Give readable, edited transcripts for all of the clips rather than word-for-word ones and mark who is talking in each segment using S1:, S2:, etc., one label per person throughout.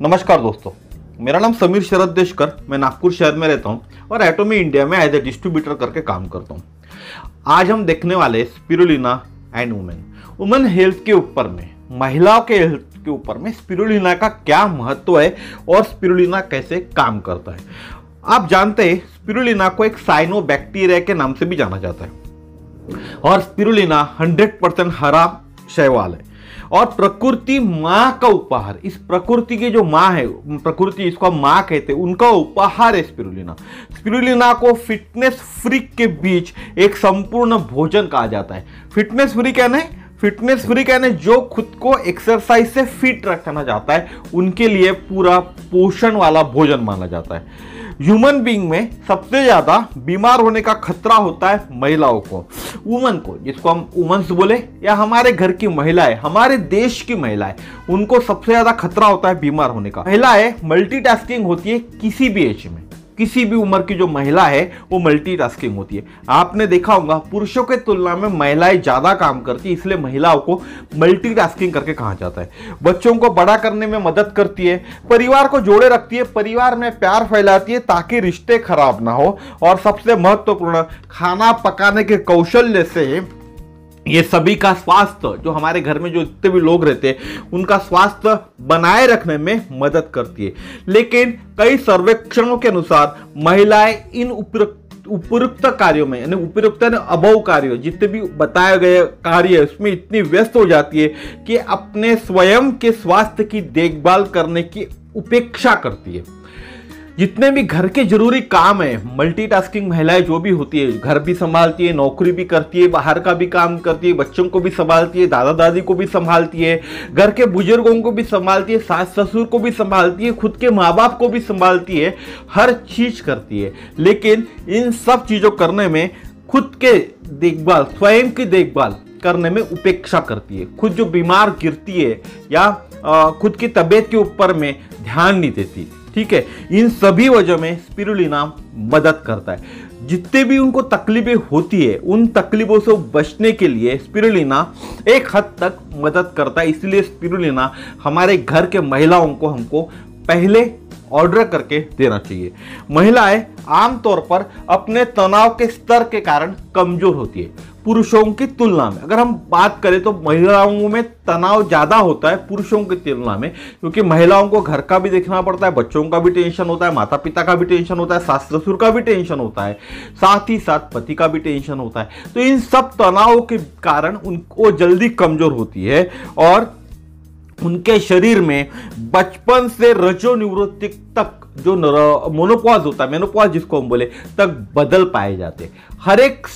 S1: नमस्कार दोस्तों, मेरा नाम समीर शरद देशकर। मैं नागपुर शहर में रहता हूं और एटोमी इंडिया में एज ए डिस्ट्रीब्यूटर करके काम करता हूं। आज हम देखने वाले स्पिरुलिना एंड वुमेन हेल्थ के ऊपर में, महिलाओं के हेल्थ के ऊपर में स्पिरुलिना का क्या महत्व है और स्पिरुलिना कैसे काम करता है। आप जानते हैं स्पिरुलिना को एक साइनोबैक्टीरिया के नाम से भी जाना जाता है और स्पिरुलिना 100% हरा शैवाल है और प्रकृति माँ का उपहार। इस प्रकृति की जो माँ है, प्रकृति इसको माँ कहते हैं, उनका उपहार है स्पिरुलिना। स्पिरुलिना को फिटनेस फ्रीक के बीच एक संपूर्ण भोजन कहा जाता है। फिटनेस फ्रीक यानी जो खुद को एक्सरसाइज से फिट रखना चाहता है, उनके लिए पूरा पोषण वाला भोजन माना जाता है। ह्यूमन बीइंग में सबसे ज्यादा बीमार होने का खतरा होता है महिलाओं को, वुमन को, जिसको हम वुमेन्स बोले, या हमारे घर की महिलाएं, हमारे देश की महिलाएं, उनको सबसे ज्यादा खतरा होता है बीमार होने का। महिलाएं मल्टीटास्किंग होती है किसी भी एज में, किसी भी उम्र की जो महिला है वो मल्टीटास्किंग होती है। आपने देखा होगा पुरुषों के तुलना में महिलाएं ज्यादा काम करती है, इसलिए महिलाओं को मल्टीटास्किंग करके कहा जाता है। बच्चों को बड़ा करने में मदद करती है, परिवार को जोड़े रखती है, परिवार में प्यार फैलाती है ताकि रिश्ते खराब ना हो, और सबसे महत्वपूर्ण खाना पकाने के कौशल्य से ये सभी का स्वास्थ्य, जो हमारे घर में जो जितने भी लोग रहते हैं उनका स्वास्थ्य बनाए रखने में मदद करती है। लेकिन कई सर्वेक्षणों के अनुसार महिलाएं इन उपयुक्त कार्यों में, यानी उपयुक्त अभाव कार्यों, जितने भी बताए गए कार्य उसमें इतनी व्यस्त हो जाती है कि अपने स्वयं के स्वास्थ्य की देखभाल करने की उपेक्षा करती है। जितने भी घर के जरूरी काम है, मल्टीटास्किंग महिलाएं जो भी होती है, घर भी संभालती है, नौकरी भी करती है, बाहर का भी काम करती है, बच्चों को भी संभालती है, दादा दादी को भी संभालती है, घर के बुजुर्गों को भी संभालती है, सास ससुर को भी संभालती है, खुद के माँ बाप को भी संभालती है, हर चीज करती है। लेकिन इन सब चीजों करने में खुद के देखभाल, स्वयं की देखभाल करने में उपेक्षा करती है। खुद जो बीमार गिरती है या खुद की तबीयत के ऊपर में ध्यान नहीं देती। ठीक है, इन सभी वजह में स्पिरुलिना मदद करता है। जितने भी उनको तकलीफें होती है, उन तकलीफों से बचने के लिए स्पिरुलिना एक हद तक मदद करता है। इसलिए स्पिरुलिना हमारे घर के महिलाओं को हमको पहले ऑर्डर करके देना चाहिए। महिलाएं आमतौर पर अपने तनाव के स्तर के कारण कमजोर होती है पुरुषों की तुलना में। अगर हम बात करें तो महिलाओं में तनाव ज्यादा होता है पुरुषों की तुलना में, क्योंकि महिलाओं को घर का भी देखना पड़ता है, बच्चों का भी टेंशन होता है, माता पिता का भी टेंशन होता है, सास ससुर का भी टेंशन होता है, साथ ही साथ पति का भी टेंशन होता है। तो इन सब तनावों के कारण उनको जल्दी कमजोर होती है और उनके शरीर में बचपन से रजोनिवृत्ति तक जो मोनोपॉज होता है, मेनोपॉज जिसको हम बोले, तक बदल पाए जाते हैं। हर एक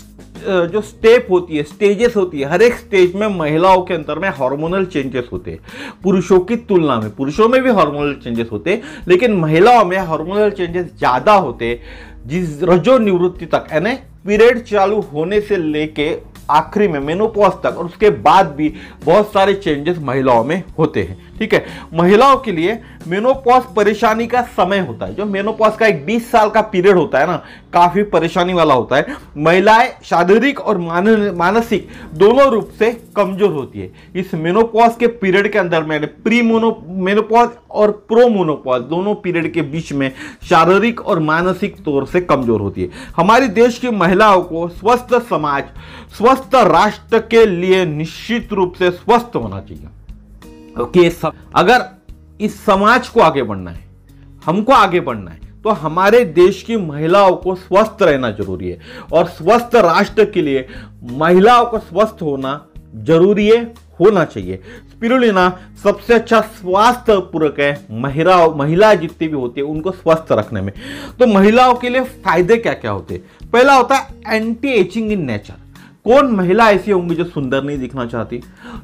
S1: जो स्टेप होती है, स्टेजेस होती है, हर एक स्टेज में महिलाओं के अंदर में हार्मोनल चेंजेस होते हैं पुरुषों की तुलना में। पुरुषों में भी हार्मोनल चेंजेस होते हैं, लेकिन महिलाओं में हार्मोनल चेंजेस ज्यादा होते हैं, जिस रजोनिवृत्ति तक, यानी पीरियड चालू होने से लेके आखिरी में मेनोपॉज तक, और उसके बाद भी बहुत सारे चेंजेस महिलाओं में होते हैं। ठीक है, महिलाओं के लिए मेनोपॉज परेशानी का समय होता है। जो मेनोपॉज का एक 20 साल का पीरियड होता है ना, काफी परेशानी वाला होता है। महिलाएं शारीरिक और मानसिक दोनों रूप से कमजोर होती है। इस मेनोपॉज के पीरियड के अंदर में प्री मेनोपॉज और प्रो मेनोपॉज दोनों पीरियड के बीच में शारीरिक और मानसिक तौर से कमजोर होती है। हमारे देश की महिलाओं को स्वस्थ समाज, स्वस्थ राष्ट्र के लिए निश्चित रूप से स्वस्थ होना चाहिए। ओके, अगर इस समाज को आगे बढ़ना है, हमको आगे बढ़ना है, तो हमारे देश की महिलाओं को स्वस्थ रहना जरूरी है, और स्वस्थ राष्ट्र के लिए महिलाओं को स्वस्थ होना जरूरी है, होना चाहिए। स्पिरुलिना सबसे अच्छा स्वास्थ्य पूरक है महिला जितनी भी होती है उनको स्वस्थ रखने में। तो महिलाओं के लिए फायदे क्या क्या होते हैं? पहला होता है एंटी एजिंग इन नेचर। कौन महिला ऐसी होंगी जो सुंदर नहीं दिखना चाहती,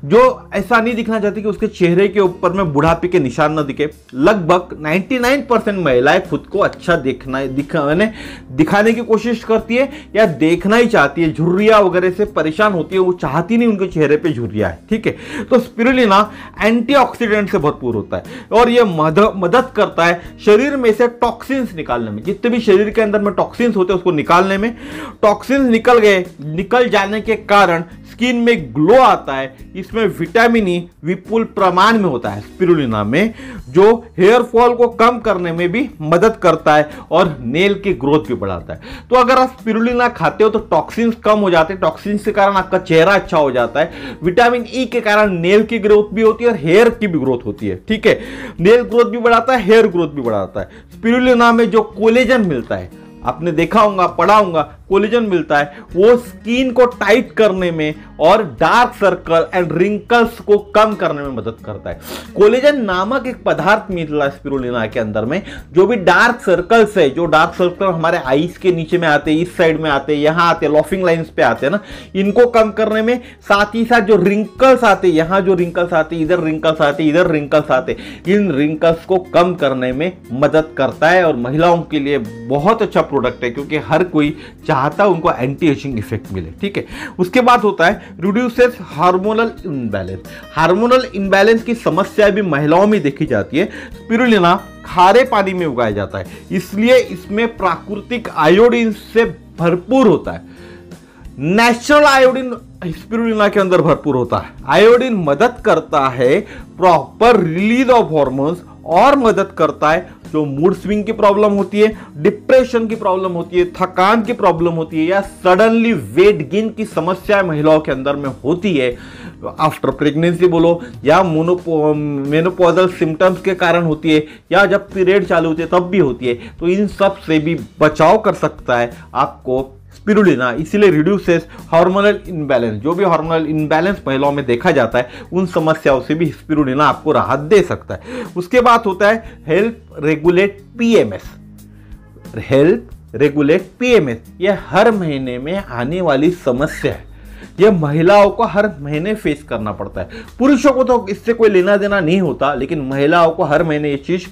S1: जो ऐसा नहीं दिखना चाहती कि उसके चेहरे के ऊपर में बुढ़ापे के निशान न दिखे। लगभग 99% महिलाएं खुद को अच्छा दिखाने की कोशिश करती है या देखना ही चाहती है। झुर्रियां वगैरह से परेशान होती है, वो चाहती नहीं उनके चेहरे पे झुर्रियां है। ठीक है, तो स्पिरुलिना एंटीऑक्सीडेंट से भरपूर होता है और यह मदद करता है शरीर में से टॉक्सिन्स निकालने में। जितने भी शरीर के अंदर में टॉक्सिन्स होते हैं उसको निकालने में। टॉक्सिन्स निकल जाने के कारण स्किन में ग्लो आता है। इसमें विटामिन ई विपुल प्रमाण में होता है स्पिरुलिना में, जो हेयर फॉल को कम करने में भी मदद करता है और नेल की ग्रोथ भी बढ़ाता है। तो अगर आप स्पिरुलिना खाते हो तो टॉक्सिन्स कम हो जाते हैं, टॉक्सिन्स के कारण आपका चेहरा अच्छा हो जाता है। विटामिन ई के कारण नेल की ग्रोथ भी होती है और हेयर की भी ग्रोथ होती है। ठीक है, नेल ग्रोथ भी बढ़ाता है, हेयर ग्रोथ भी बढ़ाता है। स्पिरुलिना में जो कोलेजन मिलता है, आपने देखा होगा, पढ़ा होगा, कोलेजन मिलता है, वो स्किन को टाइट करने में और डार्क सर्कल एंड रिंकल्स को कम करने में मदद करता है। कोलेजन नामक एक पदार्थ मिलता है स्पिरुलिना के अंदर में, जो भी डार्क सर्कल्स है, जो डार्क सर्कल हमारे आईज के नीचे में आते हैं, इस साइड में आते हैं, यहां आते हैं, लॉफिंग लाइंस पे आते हैं ना, इनको कम करने में, साथ ही साथ जो रिंकल्स आते हैं, यहां जो रिंकल्स आते हैं, इधर रिंकल्स आते हैं, इधर रिंकल्स आते हैं, इन रिंकल्स को कम करने में मदद करता है और महिलाओं के लिए बहुत अच्छा प्रोडक्ट है, क्योंकि हर कोई चाहता है उनको एंटी एजिंग इफेक्ट मिले। ठीक है, उसके बाद होता है reduces hormonal imbalance. Hormonal imbalance की समस्या भी महिलाओं में देखी जाती है। स्पिरुलिना खारे पानी में उगाया जाता है, इसलिए इसमें प्राकृतिक आयोडीन से भरपूर होता है। नेचुरल आयोडीन स्पिरुलिना के अंदर भरपूर होता है। आयोडीन मदद करता है प्रॉपर रिलीज ऑफ हॉर्मोन्स और मदद करता है जो मूड स्विंग की प्रॉब्लम होती है, डिप्रेशन की प्रॉब्लम होती है, थकान की प्रॉब्लम होती है, या सडनली वेट गेन की समस्या महिलाओं के अंदर में होती है आफ्टर प्रेगनेंसी बोलो, या मेनोपॉजल सिम्टम्स के कारण होती है, या जब पीरियड चालू होती है तब भी होती है। तो इन सब से भी बचाव कर सकता है आपको स्पिरुलिना। इसीलिए रिड्यूसेस हार्मोनल इनबैलेंस, जो भी हार्मोनल इनबैलेंस महिलाओं में देखा जाता है, उन समस्याओं से भी स्पिरुलिना आपको राहत दे सकता है। उसके बाद होता है help regulate PMS. Help regulate PMS, यह हर महीने में आने वाली समस्या है। यह महिलाओं को हर महीने फेस करना पड़ता है। पुरुषों को तो इससे कोई लेना देना नहीं होता, लेकिन महिलाओं को हर महीने ये चीज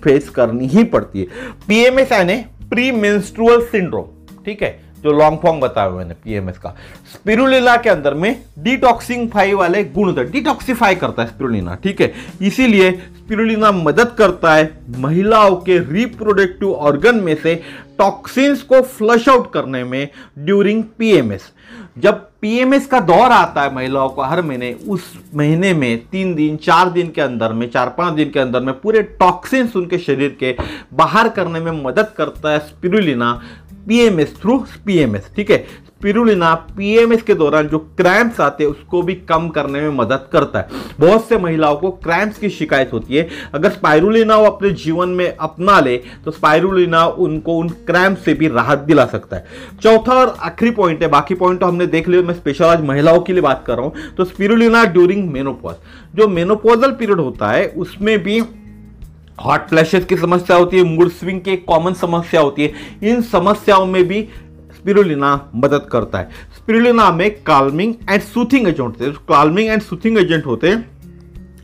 S1: फेस करनी ही पड़ती है। पीएमएस यानी प्री मेंस्ट्रुअल सिंड्रोम, ठीक है, जो लॉन्ग फॉर्म बताया मैंने पीएमएस का। स्पिरुलिना के अंदर में डिटॉक्सिफाई वाले गुण होते हैं, डिटॉक्सिफाई करता है स्पिरुलिना। ठीक है, इसीलिए स्पिरुलिना मदद करता है महिलाओं के रिप्रोडक्टिव ऑर्गन में से टॉक्सिन्स को फ्लश आउट करने में ड्यूरिंग पीएमएस। जब पीएमएस का दौर आता है महिलाओं को हर महीने, उस महीने में 3 दिन 4 दिन के अंदर में, 4-5 दिन के अंदर में पूरे टॉक्सिन्स उनके शरीर के बाहर करने में मदद करता है स्पिरुलिना पीएमएस थ्रू पीएमएस। ठीक है, स्पिरुलिना पीएमएस के दौरान जो क्रैम्प्स आते हैं उसको भी कम करने में मदद करता है। बहुत से महिलाओं को क्रैम्प्स की शिकायत होती है, अगर स्पाइरुलिना वो अपने जीवन में अपना ले तो स्पाइरुलिना उनको उन क्रैम्प से भी राहत दिला सकता है। चौथा और आखिरी पॉइंट है, बाकी पॉइंट तो हमने देख लिया, मैं स्पेशल आज महिलाओं के लिए बात कर रहा हूं। तो स्पिरुलिना ड्यूरिंग मेनोपॉज, जो मेनोपॉजल पीरियड होता है उसमें भी हॉट फ्लैशेस की समस्या होती है, मूड स्विंग की एक कॉमन समस्या होती है, इन समस्याओं में भी स्पिरुलिना मदद करता है। स्पिरुलिना में काल्मिंग एंड सूथिंग एजेंट होते हैं, काल्मिंग एंड सूथिंग एजेंट होते हैं,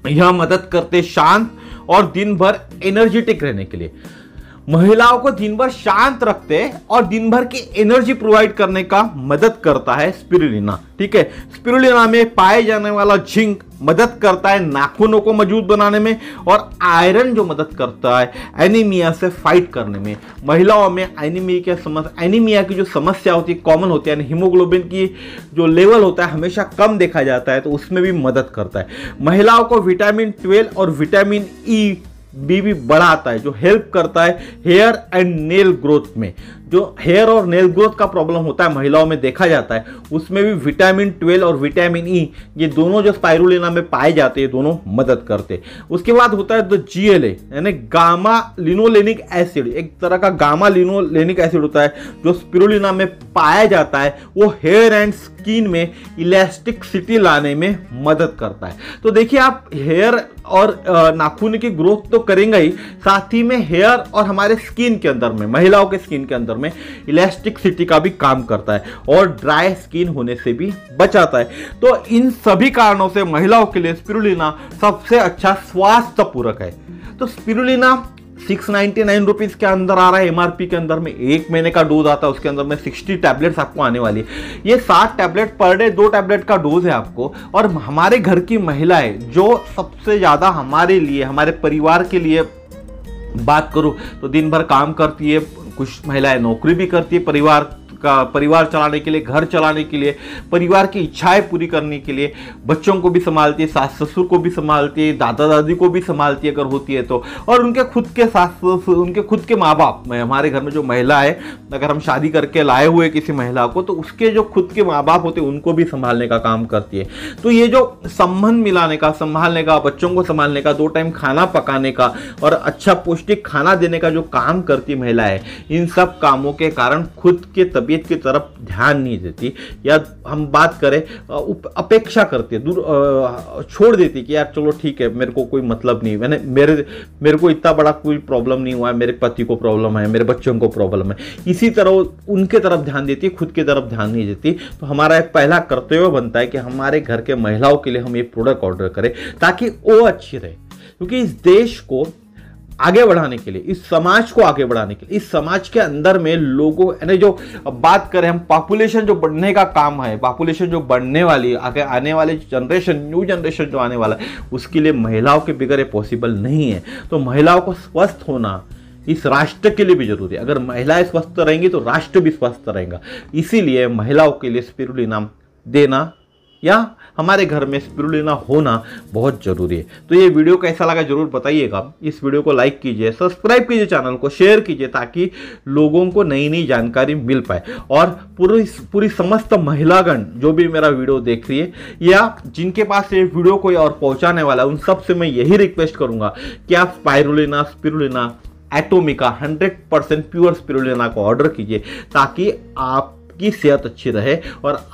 S1: यह मदद करते शांत और दिन भर एनर्जेटिक रहने के लिए। महिलाओं को दिन भर शांत रखते और दिन भर की एनर्जी प्रोवाइड करने का मदद करता है स्पिरुलिना। ठीक है, स्पिरुलिना में पाए जाने वाला जिंक मदद करता है नाखूनों को मजबूत बनाने में, और आयरन जो मदद करता है एनीमिया से फाइट करने में। महिलाओं में एनीमिया की जो समस्या होती है कॉमन होती है, यानी हीमोग्लोबिन की जो लेवल होता है हमेशा कम देखा जाता है, तो उसमें भी मदद करता है। महिलाओं को विटामिन 12 और विटामिन ई भी बढ़ाता है, जो हेल्प करता है हेयर एंड नेल ग्रोथ में। जो हेयर और नेल ग्रोथ का प्रॉब्लम होता है महिलाओं में देखा जाता है, उसमें भी विटामिन 12 और विटामिन ई, ये दोनों जो स्पाइरुलिना में पाए जाते हैं, दोनों मदद करते हैं। उसके बाद होता है द GLA यानी गामा लिनोलेनिक एसिड, एक तरह का गामा लिनोलेनिक एसिड होता है जो स्पिरुलिना में पाया जाता है। वो हेयर एंड स्किन में इलास्टिसिटी लाने में मदद करता है। तो देखिए, आप हेयर और नाखून की ग्रोथ तो करेंगे ही, साथ ही में हेयर और हमारे स्किन के अंदर में, महिलाओं के स्किन के अंदर में इलास्टिसिटी का भी काम करता है और ड्राई स्किन होने से भी बचाता है। तो इन सभी कारणों से महिलाओं के लिए स्पिरुलिना सबसे अच्छा स्वास्थ्य पूरक है। तो स्पिरुलिना 699 रुपीज के अंदर आ रहा है एमआरपी के अंदर में, 1 महीने का डोज आता है, उसके अंदर में 60 टैबलेट्स आपको आने वाली है। ये 7 टैबलेट पर डे, 2 टैबलेट का डोज है आपको। और हमारे घर की महिलाएं जो सबसे ज्यादा हमारे लिए, हमारे परिवार के लिए बात करूं तो दिन भर काम करती है, कुछ महिलाएं नौकरी भी करती है परिवार का परिवार चलाने के लिए, घर चलाने के लिए, परिवार की इच्छाएं पूरी करने के लिए, बच्चों को भी संभालती है, सास ससुर को भी संभालती है, दादा दादी को भी संभालती है अगर होती है तो, और उनके खुद के उनके खुद के माँ बाप, हमारे घर में जो महिला है, अगर हम शादी करके लाए हुए किसी महिला को, तो उसके जो खुद के माँ बाप होते हैं उनको भी संभालने का काम करती है। तो ये जो संबंध मिलाने का, संभालने का, बच्चों को संभालने का, 2 टाइम खाना पकाने का और अच्छा पौष्टिक खाना देने का जो काम करती महिला है, इन सब कामों के कारण खुद के तबीयत की तरफ ध्यान नहीं देती, या हम बात करें अपेक्षा करती है, दूर छोड़ देती कि यार चलो ठीक है, मेरे को कोई मतलब नहीं, मेरे को इतना बड़ा कोई प्रॉब्लम नहीं हुआ है, मेरे पति को प्रॉब्लम है, मेरे बच्चों को प्रॉब्लम है, इसी तरह उनके तरफ ध्यान देती है, खुद की तरफ ध्यान नहीं देती। तो हमारा एक पहला कर्तव्य बनता है कि हमारे घर के महिलाओं के लिए हम ये प्रोडक्ट ऑर्डर करें ताकि वो अच्छी रहे, क्योंकि इस देश को आगे बढ़ाने के लिए, इस समाज को आगे बढ़ाने के लिए, इस समाज के अंदर में लोगों, यानी जो बात करें हम पॉपुलेशन जो बढ़ने का काम है, पॉपुलेशन जो बढ़ने वाली है, आगे आने वाले जनरेशन, न्यू जनरेशन जो आने वाला है, उसके लिए महिलाओं के बगैर ये पॉसिबल नहीं है। तो महिलाओं को स्वस्थ होना इस राष्ट्र के लिए भी जरूरी है। अगर महिलाएं स्वस्थ रहेंगी तो राष्ट्र भी स्वस्थ रहेगा। इसीलिए महिलाओं के लिए स्पिरुलिना देना या हमारे घर में स्पिरुलिना होना बहुत जरूरी है। तो ये वीडियो कैसा लगा जरूर बताइएगा। इस वीडियो को लाइक कीजिए, सब्सक्राइब कीजिए, चैनल को शेयर कीजिए ताकि लोगों को नई नई जानकारी मिल पाए। और पूरी समस्त महिलागण जो भी मेरा वीडियो देख रही है या जिनके पास ये वीडियो कोई और पहुंचाने वाला है, उन सबसे मैं यही रिक्वेस्ट करूंगा कि आप स्पिरुलिना एटोमिका 100% प्योर स्पिरुलिना को ऑर्डर कीजिए ताकि आपकी सेहत अच्छी रहे और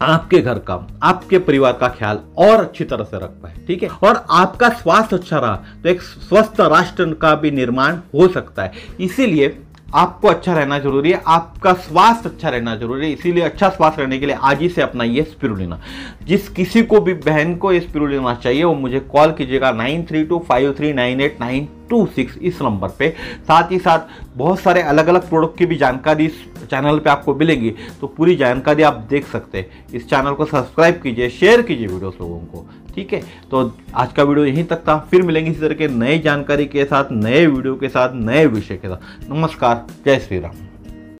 S1: आपके घर का, आपके परिवार का ख्याल और अच्छी तरह से रख पाए, ठीक है। और आपका स्वास्थ्य अच्छा रहा तो एक स्वस्थ राष्ट्र का भी निर्माण हो सकता है। इसीलिए आपको अच्छा रहना जरूरी है, आपका स्वास्थ्य अच्छा रहना जरूरी है। इसीलिए अच्छा स्वास्थ्य रहने के लिए आज ही से अपनाइए स्पिरुलिना। जिस किसी को भी बहन को ये स्पिरुलिना चाहिए वो मुझे कॉल कीजिएगा 9325398926 इस नंबर पे। साथ ही साथ बहुत सारे अलग अलग प्रोडक्ट की भी जानकारी इस चैनल पे आपको मिलेगी, तो पूरी जानकारी आप देख सकते हैं। इस चैनल को सब्सक्राइब कीजिए, शेयर कीजिए वीडियोस लोगों को, ठीक है। तो आज का वीडियो यहीं तक था, फिर मिलेंगे इसी तरह के नई जानकारी के साथ, नए वीडियो के साथ, नए विषय के साथ। नमस्कार, जय श्री राम।